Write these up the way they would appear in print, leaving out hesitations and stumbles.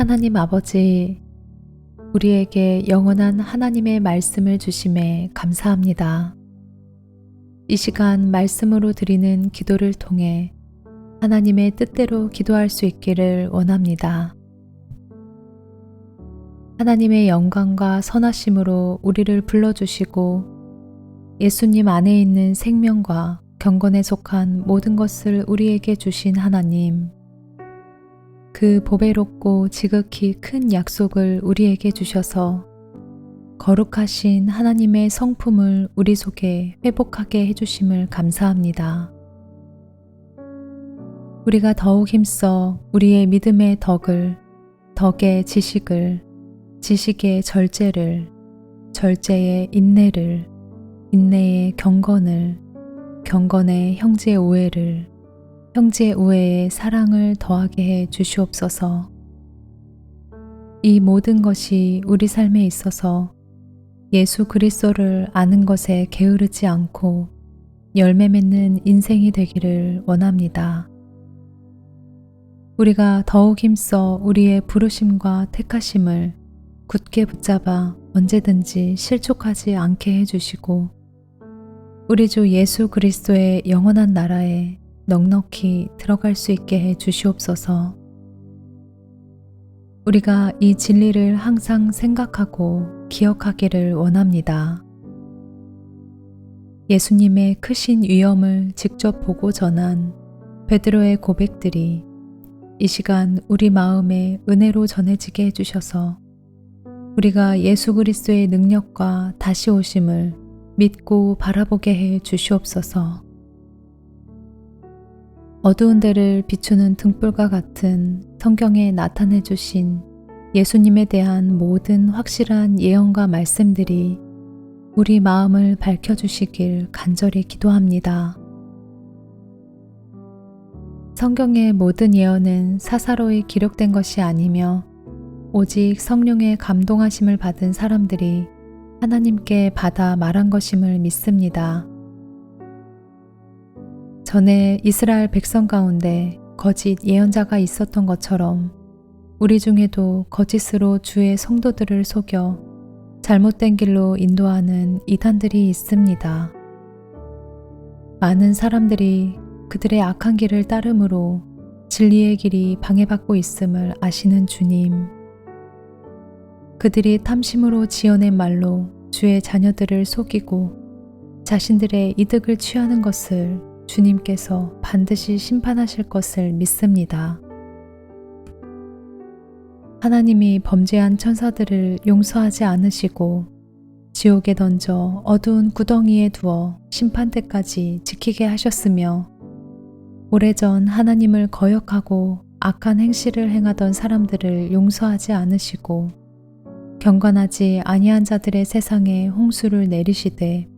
하나님 아버지, 우리에게 영원한 하나님의 말씀을 주심에 감사합니다. 이 시간 말씀으로 드리는 기도를 통해 하나님의 뜻대로 기도할 수 있기를 원합니다. 하나님의 영광과 선하심으로 우리를 불러주시고 예수님 안에 있는 생명과 경건에 속한 모든 것을 우리에게 주신 하나님, 그 보배롭고 지극히 큰 약속을 우리에게 주셔서 거룩하신 하나님의 성품을 우리 속에 회복하게 해주심을 감사합니다. 우리가 더욱 힘써 우리의 믿음의 덕을, 덕의 지식을, 지식의 절제를, 절제의 인내를, 인내의 경건을, 경건의 형제 우애를, 형제 우애의 사랑을 더하게 해 주시옵소서. 이 모든 것이 우리 삶에 있어서 예수 그리스도를 아는 것에 게으르지 않고 열매 맺는 인생이 되기를 원합니다. 우리가 더욱 힘써 우리의 부르심과 택하심을 굳게 붙잡아 언제든지 실족하지 않게 해주시고 우리 주 예수 그리스도의 영원한 나라에 넉넉히 들어갈 수 있게 해 주시옵소서. 우리가 이 진리를 항상 생각하고 기억하기를 원합니다. 예수님의 크신 위엄을 직접 보고 전한 베드로의 고백들이 이 시간 우리 마음에 은혜로 전해지게 해주셔서 우리가 예수 그리스도의 능력과 다시 오심을 믿고 바라보게 해 주시옵소서. 어두운 데를 비추는 등불과 같은 성경에 나타내 주신 예수님에 대한 모든 확실한 예언과 말씀들이 우리 마음을 밝혀주시길 간절히 기도합니다. 성경의 모든 예언은 사사로이 기록된 것이 아니며 오직 성령의 감동하심을 받은 사람들이 하나님께 받아 말한 것임을 믿습니다. 전에 이스라엘 백성 가운데 거짓 예언자가 있었던 것처럼 우리 중에도 거짓으로 주의 성도들을 속여 잘못된 길로 인도하는 이단들이 있습니다. 많은 사람들이 그들의 악한 길을 따름으로 진리의 길이 방해받고 있음을 아시는 주님, 그들이 탐심으로 지어낸 말로 주의 자녀들을 속이고 자신들의 이득을 취하는 것을 주님께서 반드시 심판하실 것을 믿습니다. 하나님이 범죄한 천사들을 용서하지 않으시고 지옥에 던져 어두운 구덩이에 두어 심판 때까지 지키게 하셨으며 오래전 하나님을 거역하고 악한 행실을 행하던 사람들을 용서하지 않으시고 경건하지 아니한 자들의 세상에 홍수를 내리시되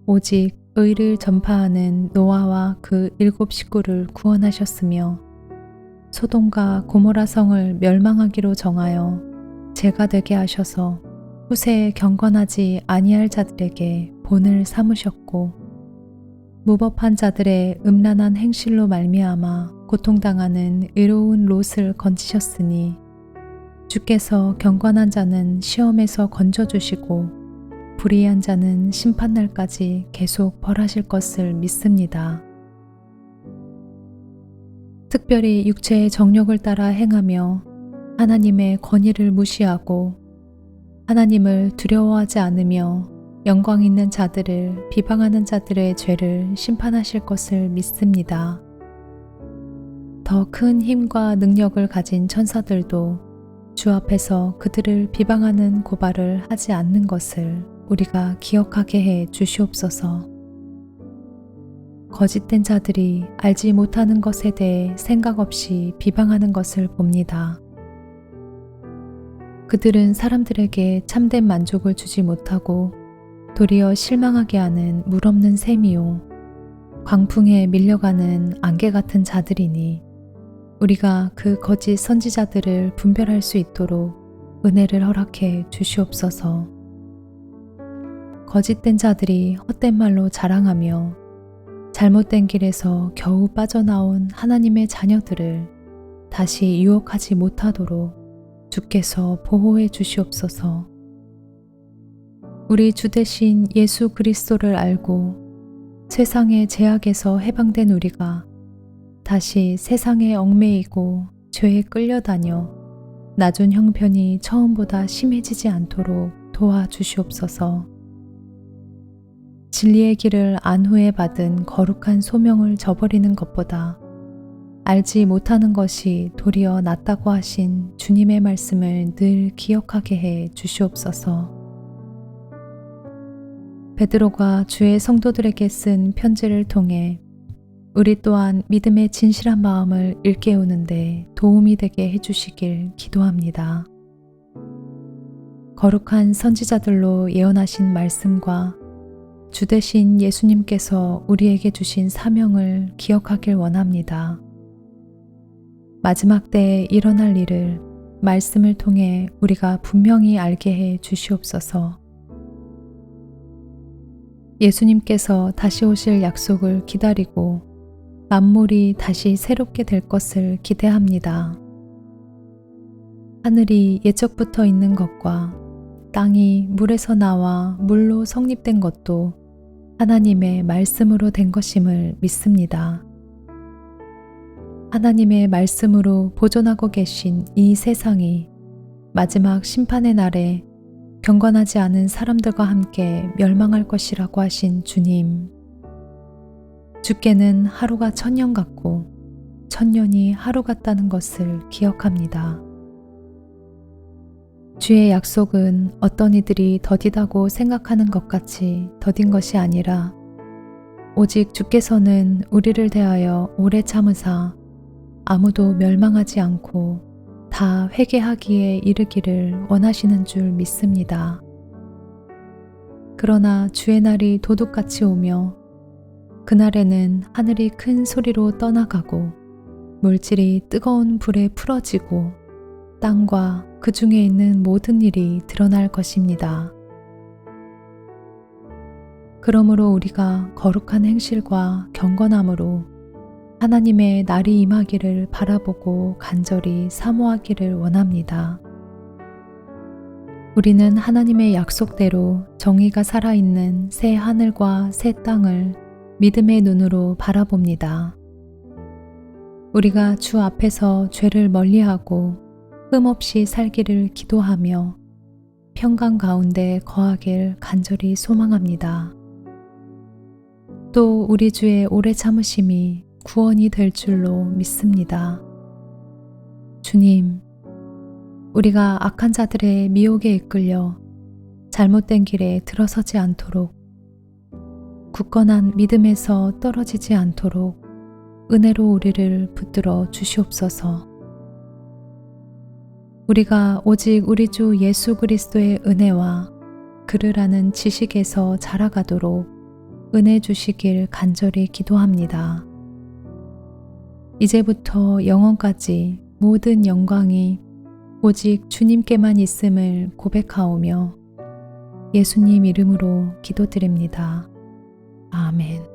오직 의를 전파하는 노아와 그 7 식구를 구원하셨으며 소돔과 고모라 성을 멸망하기로 정하여 죄가 되게 하셔서 후세에 경건하지 아니할 자들에게 본을 삼으셨고 무법한 자들의 음란한 행실로 말미암아 고통당하는 의로운 롯을 건지셨으니 주께서 경건한 자는 시험에서 건져주시고 불의한 자는 심판날까지 계속 벌하실 것을 믿습니다. 특별히 육체의 정욕을 따라 행하며 하나님의 권위를 무시하고 하나님을 두려워하지 않으며 영광 있는 자들을 비방하는 자들의 죄를 심판하실 것을 믿습니다. 더 큰 힘과 능력을 가진 천사들도 주 앞에서 그들을 비방하는 고발을 하지 않는 것을 우리가 기억하게 해 주시옵소서. 거짓된 자들이 알지 못하는 것에 대해 생각 없이 비방하는 것을 봅니다. 그들은 사람들에게 참된 만족을 주지 못하고 도리어 실망하게 하는 물없는 셈이요 광풍에 밀려가는 안개 같은 자들이니 우리가 그 거짓 선지자들을 분별할 수 있도록 은혜를 허락해 주시옵소서. 거짓된 자들이 헛된 말로 자랑하며 잘못된 길에서 겨우 빠져나온 하나님의 자녀들을 다시 유혹하지 못하도록 주께서 보호해 주시옵소서. 우리 주 되신 예수 그리스도를 알고 세상의 제약에서 해방된 우리가 다시 세상에 얽매이고 죄에 끌려다녀 낮은 형편이 처음보다 심해지지 않도록 도와주시옵소서. 진리의 길을 안 후에 받은 거룩한 소명을 저버리는 것보다 알지 못하는 것이 도리어 낫다고 하신 주님의 말씀을 늘 기억하게 해 주시옵소서. 베드로가 주의 성도들에게 쓴 편지를 통해 우리 또한 믿음의 진실한 마음을 일깨우는데 도움이 되게 해주시길 기도합니다. 거룩한 선지자들로 예언하신 말씀과 주 되신 예수님께서 우리에게 주신 사명을 기억하길 원합니다. 마지막 때에 일어날 일을 말씀을 통해 우리가 분명히 알게 해 주시옵소서. 예수님께서 다시 오실 약속을 기다리고 만물이 다시 새롭게 될 것을 기대합니다. 하늘이 예적부터 있는 것과 땅이 물에서 나와 물로 성립된 것도 하나님의 말씀으로 된 것임을 믿습니다. 하나님의 말씀으로 보존하고 계신 이 세상이 마지막 심판의 날에 경건하지 않은 사람들과 함께 멸망할 것이라고 하신 주님. 주께는 하루가 1000년 같고 1000년이 하루 같다는 것을 기억합니다. 주의 약속은 어떤 이들이 더디다고 생각하는 것 같이 더딘 것이 아니라 오직 주께서는 우리를 대하여 오래 참으사 아무도 멸망하지 않고 다 회개하기에 이르기를 원하시는 줄 믿습니다. 그러나 주의 날이 도둑같이 오며 그날에는 하늘이 큰 소리로 떠나가고 물질이 뜨거운 불에 풀어지고 땅과 그 중에 있는 모든 일이 드러날 것입니다. 그러므로 우리가 거룩한 행실과 경건함으로 하나님의 날이 임하기를 바라보고 간절히 사모하기를 원합니다. 우리는 하나님의 약속대로 정의가 살아있는 새 하늘과 새 땅을 믿음의 눈으로 바라봅니다. 우리가 주 앞에서 죄를 멀리하고 흠없이 살기를 기도하며 평강 가운데 거하길 간절히 소망합니다. 또 우리 주의 오래 참으심이 구원이 될 줄로 믿습니다. 주님, 우리가 악한 자들의 미혹에 이끌려 잘못된 길에 들어서지 않도록 굳건한 믿음에서 떨어지지 않도록 은혜로 우리를 붙들어 주시옵소서. 우리가 오직 우리 주 예수 그리스도의 은혜와 그를 아는 지식에서 자라가도록 은혜 주시길 간절히 기도합니다. 이제부터 영원까지 모든 영광이 오직 주님께만 있음을 고백하오며 예수님 이름으로 기도드립니다. 아멘.